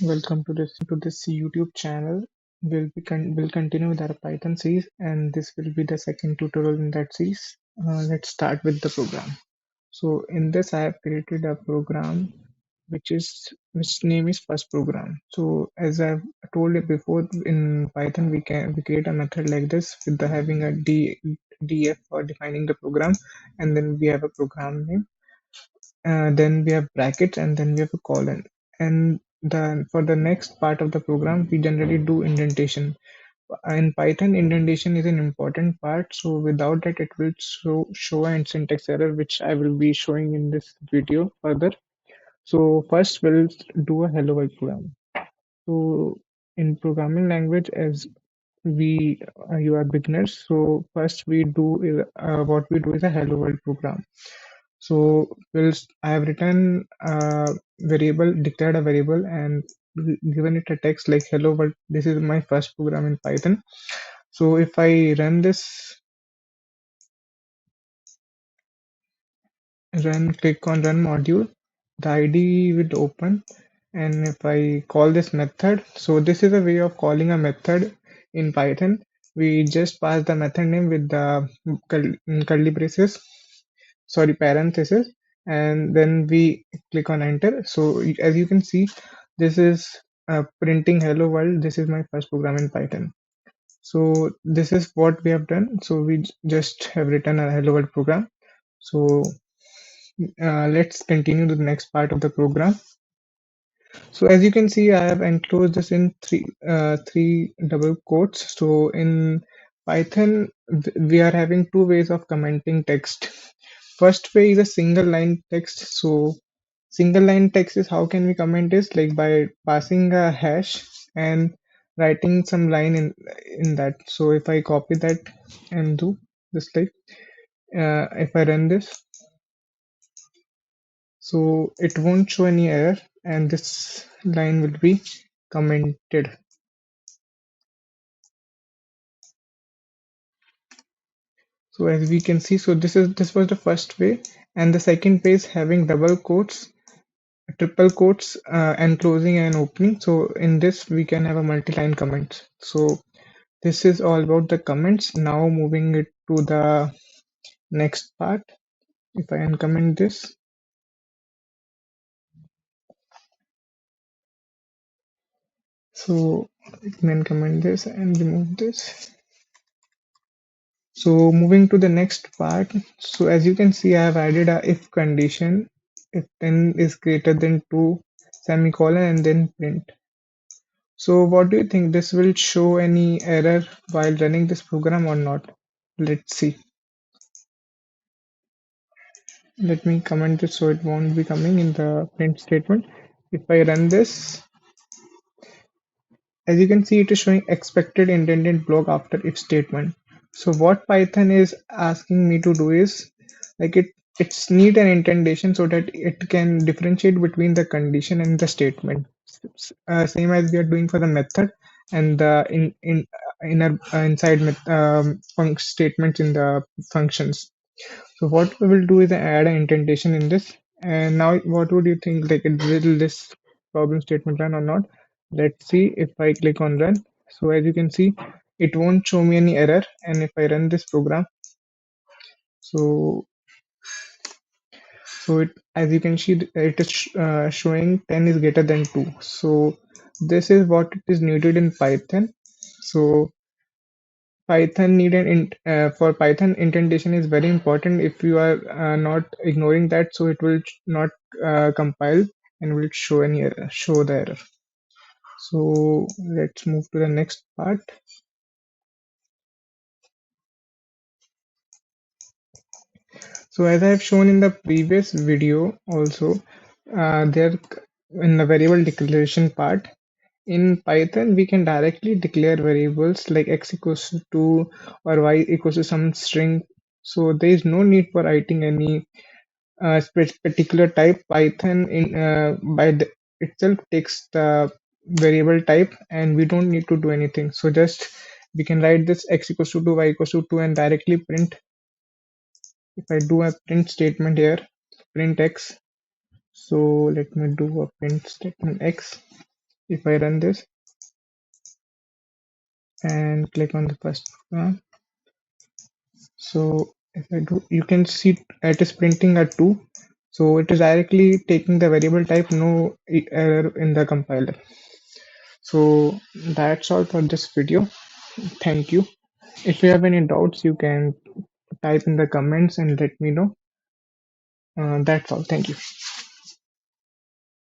Welcome to this YouTube channel. We'll continue with our Python series, and this will be the second tutorial in that series. Let's start with the program. So in this, I have created a program which name is first program. So as I've told you before, in Python we create a method like this with the having a df for defining the program, and then we have a program name, then we have brackets, and then we have a colon. And for the next part of the program, we generally do indentation. In Python, indentation is an important part. So without that, it will show a syntax error, which I will be showing in this video further. So first, we'll do a hello world program. So in programming language, as you are beginners, so first we do is what we do is a hello world program. So I have written a variable, declared a variable, and given it a text like hello world. This is my first program in Python. So if I click on run module, the IDE will open. And if I call this method, so this is a way of calling a method in Python. We just pass the method name with the curly braces, sorry, parenthesis, and then we click on enter. So as you can see, this is printing hello world. This is my first program in Python. So this is what we have done. So we just have written a hello world program. So let's continue to the next part of the program. So as you can see, I have enclosed this in three double quotes. So in Python, we are having two ways of commenting text. First way is a single line text. So single line text is how can we comment this, like by passing a hash and writing some line in that. So if I copy that and do this, like if I run this, so it won't show any error, and this line will be commented. So as we can see, so this was the first way, and the second way is having double quotes, triple quotes, and closing and opening. So in this we can have a multi-line comment. So this is all about the comments. Now moving it to the next part. If I uncomment this, so I can uncomment this and remove this. So moving to the next part. So as you can see, I have added a if condition. If 10 is greater than 2, semicolon, and then print. So what do you think? This will show any error while running this program or not? Let's see. Let me comment this so it won't be coming in the print statement. If I run this, as you can see, it is showing expected indented block after if statement. So what Python is asking me to do is, like, it's need an indentation so that it can differentiate between the condition and the statement. Same as we are doing for the method and the inner inside statements in the functions. So what we will do is add an indentation in this. And now what would you think, like, will this problem statement run or not? Let's see. If I click on run, so as you can see, it won't show me any error. And if I run this program, so it, as you can see, it is showing 10 is greater than 2. So this is what it is needed in Python. So Python need an for Python, indentation is very important. If you are not ignoring that, so it will not compile and will show any error, show the error. So let's move to the next part. So as I have shown in the previous video also, there in the variable declaration part, in Python, we can directly declare variables like x equals to 2 or y equals to some string. So there is no need for writing any particular type. Python itself takes the variable type, and we don't need to do anything. So just we can write this x equals to 2, y equals to 2, and directly print. If I do a print statement here, print x. So let me do a print statement x. If I run this and click on the first program, so if I do, you can see it is printing a 2. So it is directly taking the variable type, no error in the compiler. So that's all for this video. Thank you. If you have any doubts, you can type in the comments and let me know. That's all. Thank you.